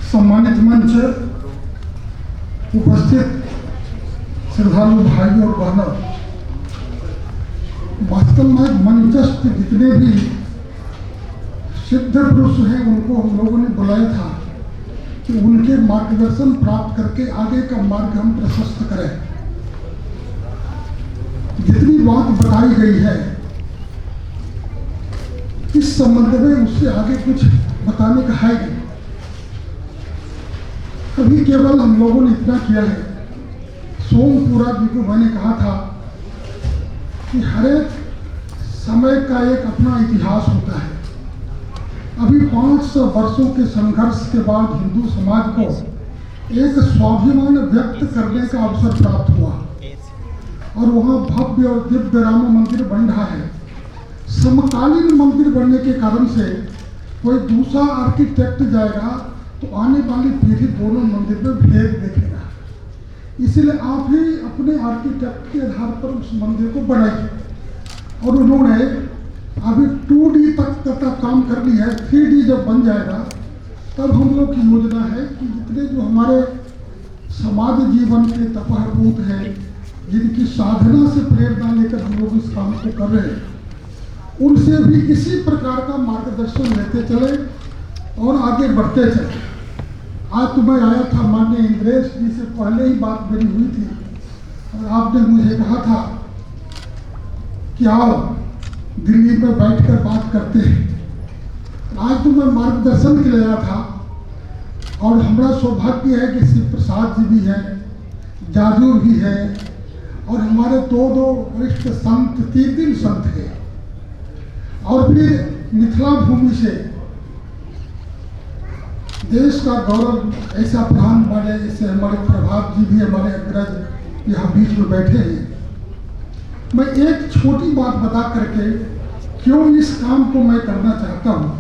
सम्मानित मंच, उपस्थित श्रद्धालु भाई और बहनों, वास्तव में मंचस्थ जितने भी सिद्ध पुरुष हैं उनको हम लोगों ने बुलाया था कि उनके मार्गदर्शन प्राप्त करके आगे का मार्ग हम प्रशस्त करें। जितनी बात बताई गई है इस संबंध में उससे आगे कुछ बताने का है नहीं। अभी केवल हम लोगों ने इतना किया है, सोमपुरा जी को मैंने कहा था कि हर एक समय का एक अपना इतिहास होता है। अभी 500 वर्षों के संघर्ष के बाद हिंदू समाज को एक स्वाभिमान व्यक्त करने का अवसर प्राप्त हुआ और वहाँ भव्य और दिव्य राम मंदिर बन रहा है। समकालीन मंदिर बनने के कारण से कोई दूसरा आर्किटेक्ट जाएगा तो आने वाली पीढ़ी दोनों मंदिर में भेद देखेगा। इसलिए आप ही अपने आर्किटेक्ट के आधार पर उस मंदिर को बनाइए। और उन्होंने अभी 2D तक का काम कर लिया है। 3D जब बन जाएगा तब हम लोग की योजना है कि जितने जो हमारे समाज जीवन के तपहभूत हैं, जिनकी साधना से प्रेरणा लेकर हम लोग इस काम को कर रहे हैं, उनसे भी इसी प्रकार का मार्गदर्शन लेते चले और आगे बढ़ते चले। आज तो मैं आया था, माननीय इंद्रेश जी से पहले ही बात मेरी हुई थी और आपने मुझे कहा था कि आओ दिल्ली में बैठकर बात करते हैं। आज तो मैं मार्गदर्शन के लिए आया था और हमारा सौभाग्य है कि शिव प्रसाद जी भी हैं, जाजूर भी है और हमारे दो वरिष्ठ संत, 3 संत हैं। और फिर मिथिला भूमि से देश का गौरव ऐसा प्राण बने, जैसे हमारे प्रभात जी भी हमारे अग्रज यहाँ बीच में बैठे हैं। मैं एक छोटी बात बता करके क्यों इस काम को मैं करना चाहता हूँ।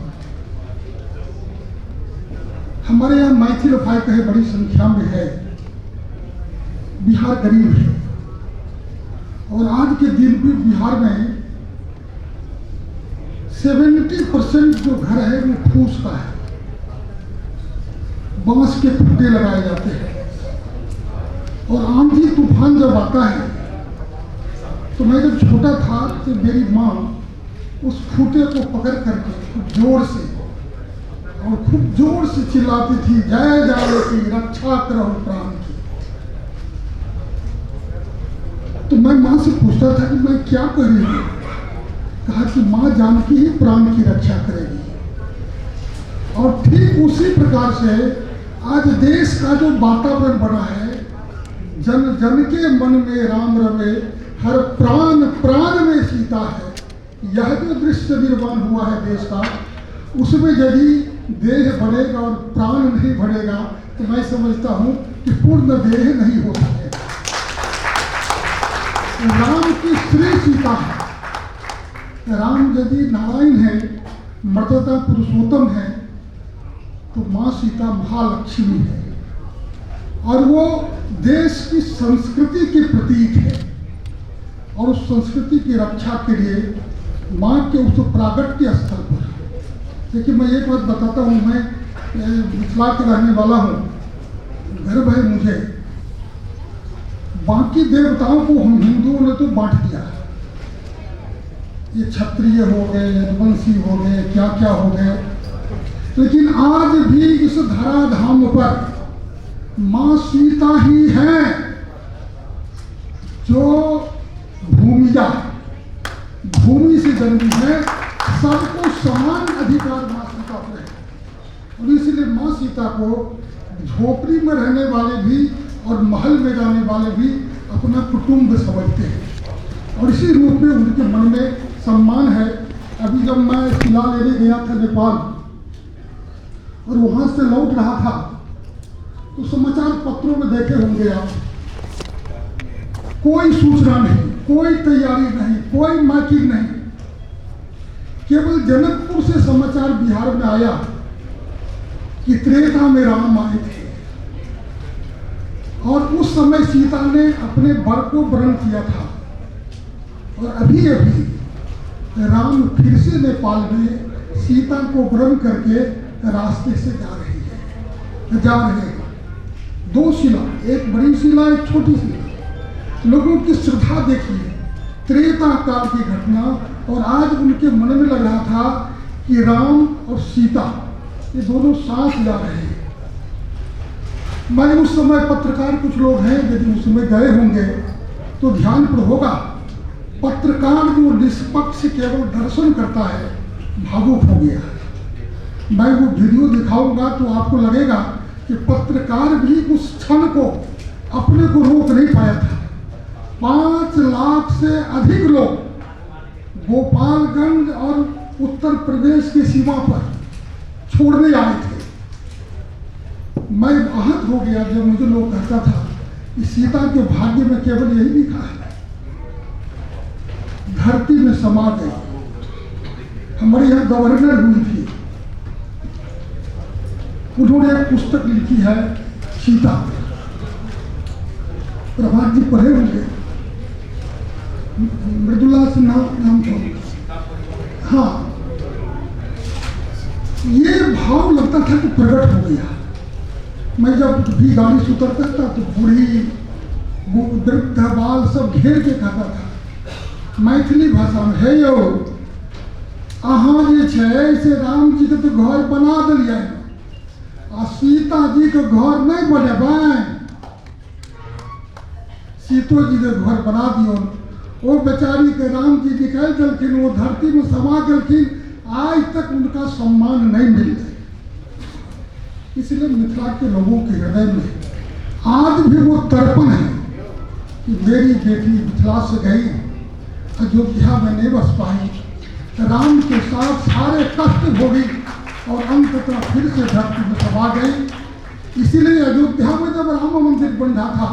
हमारे यहाँ मैथिल भाई कहे बड़ी संख्या में है। बिहार गरीब है और आज के दिन भी बिहार में 70% जो घर है वो फूस का है, बांस के खूंटे लगाए जाते हैं। और आंधी तूफान जब आता है तो मैं जब छोटा था तो मेरी माँ उस खूंटे को पकड़ करके खूब जोर से चिल्लाती थी, जय जय की रक्षा करो प्राण की। तो मैं माँ से पूछता था कि मैं क्या कर रही हूँ। कहा कि माँ जानकी ही प्राण की रक्षा करेगी। और ठीक उसी प्रकार से आज देश का जो वातावरण बना है, जन जन के मन में राम रमे, हर प्राण प्राण में सीता है, यह जो दृश्य निर्माण हुआ है देश का, उसमें यदि देह बढ़ेगा और प्राण नहीं बढ़ेगा तो मैं समझता हूँ कि पूर्ण देह नहीं हो सके। राम की स्त्री सीता है। राम यदि नारायण है, मर्यादा पुरुषोत्तम है, तो माँ सीता महालक्ष्मी है और वो देश की संस्कृति के प्रतीक है। और उस संस्कृति की रक्षा के लिए माँ के उस प्रागट्य स्थल पर, देखिए मैं एक बात बताता हूँ, मैं मिथिला के रहने वाला हूँ, गर्व है मुझे। बाकी देवताओं को हम हिंदुओं ने तो बांट दिया, ये क्षत्रिय हो गए, यदुवंशी हो गए, क्या क्या हो गए, लेकिन आज भी इस धराधाम पर माँ सीता ही है जो भूमिजा, भूमि से जन्मी है। सबको समान अधिकार माँ सीता को है और इसलिए माँ सीता को झोपड़ी में रहने वाले भी और महल में जाने वाले भी अपना कुटुंब समझते हैं और इसी रूप में उनके मन में सम्मान है। अभी जब मैं किला लेने गया था नेपाल और वहाँ से लौट रहा था तो समाचार पत्रों में देखे होंगे आप, कोई सूचना नहीं, कोई तैयारी नहीं, कोई माइकिंग नहीं। केवल जनकपुर से समाचार बिहार में आया कि त्रेता में राम आए थे और उस समय सीता ने अपने वर को वरण किया था और अभी अभी राम फिर से नेपाल में सीता को वरण करके रास्ते से जा रही है। जा रहे हैं। 2 शिला, एक बड़ी शिला, एक छोटी शिला। लोगों की श्रद्धा देखिए, त्रेता काल की घटना, और आज उनके मन में लग रहा था कि राम और सीता ये दोनों साथ जा रहे हैं। मैं उस समय पत्रकार कुछ लोग हैं, यदि उस समय गए होंगे तो ध्यान पर होगा, पत्रकार जो निष्पक्ष केवल दर्शन करता है भावुक हो गया। मैं वो वीडियो दिखाऊंगा तो आपको लगेगा कि पत्रकार भी उस क्षण को अपने को रोक नहीं पाया था। 5 लाख से अधिक लोग गोपालगंज और उत्तर प्रदेश की सीमा पर छोड़ने आए थे। मैं आहत हो गया जब मुझे लोग कहता था कि सीता के भाग्य में केवल यही लिखा है, धरती में समा गई। हमारे यहाँ गवर्नर हुई थी, उन्होंने एक पुस्तक लिखी है सीता, प्रभात जी पढ़े होंगे, मृदुला से नाम था। हाँ, ये भाव लगता था कि प्रकट हो गया। मैं जब भी गाड़ी से उतरता था तो बूढ़ी वृद्ध बाल सब घेर के कहता था मैथिली भाषा में, हे यौ अहाँ जे छै से राम जी के तो घर बना दिलियै आ सीता जी के घर नहीं बनेबै, सीतो जी के घर बना दियो। वो बेचारी के राम जी निकल गलखिन, वो धरती में समा गलखिन, आज तक उनका सम्मान नहीं मिल रहा। इसलिए मिथिला के लोगों के हृदय में आज भी वो तर्पण है कि मेरी बेटी मिथिला से गई, अयोध्या में नहीं बस पाई, राम के साथ सारे कष्ट भोगी और अंततः फिर से धरती में समा गई। इसीलिए अयोध्या में जब राम मंदिर बन रहा था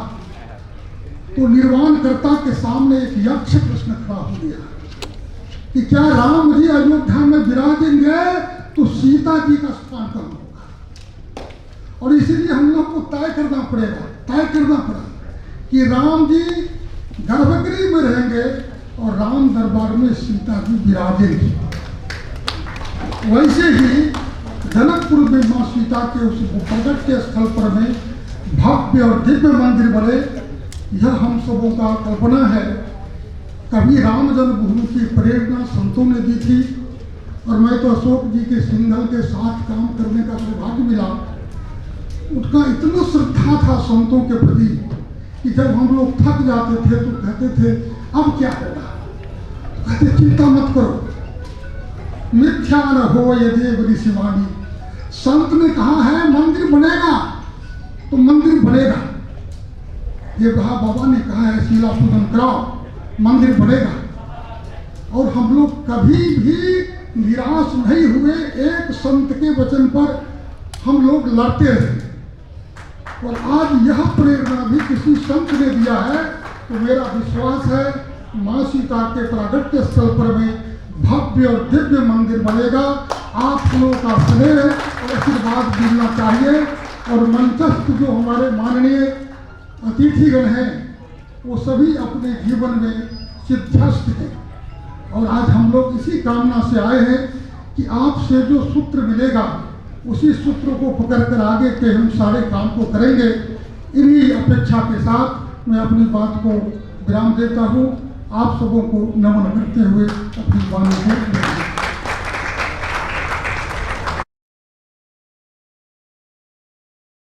तो निर्वाणकर्ता के सामने एक यक्ष प्रश्न खड़ा हो गया कि क्या राम जी अयोध्या में विराजेंगे तो सीता जी का स्थान कहाँ होगा। और इसीलिए हम लोग को तय करना पड़ा कि राम जी गर्भगृह में रहेंगे और राम दरबार में सीता जी विराजेंगी। वैसे ही जनकपुर में माँ सीता के उस प्रकट के स्थल पर में भव्य और दिव्य मंदिर बने। यह हम सबों का कल्पना है। कभी राम जन्मभूमि की प्रेरणा संतों ने दी थी, और मैं तो अशोक जी के सिंघल के साथ काम करने का सौभाग्य मिला। उनका इतना श्रद्धा था संतों के प्रति कि जब हम लोग थक जाते थे तो कहते थे अब क्या होगा, कहते चिंता मत करो, मिथ्या न हो ये देव ऋषिवाणी। संत ने कहा है मंदिर बनेगा तो मंदिर बनेगा। ये बाबा ने कहा है शिला पूजन कराओ, मंदिर बनेगा। और हम लोग कभी भी निराश नहीं हुए। एक संत के वचन पर हम लोग लड़ते रहे, और आज यह प्रेरणा भी किसी संत ने दिया है। तो मेरा विश्वास है माँ सीता के प्रागट्य स्थल पर में भव्य और दिव्य मंदिर बनेगा। आप लोगों का स्नेह और आशीर्वाद मिलना चाहिए। और मंचस्थ जो हमारे माननीय अतिथिगण हैं वो सभी अपने जीवन में सिद्धस्थ हैं, और आज हम लोग इसी कामना से आए हैं कि आपसे जो सूत्र मिलेगा उसी सूत्र को पकड़कर आगे के हम सारे काम को करेंगे। इन्हीं अपेक्षा के साथ मैं अपनी बात को विराम देता हूँ। आप सबों को नमन करते हुए अपनी वाणी को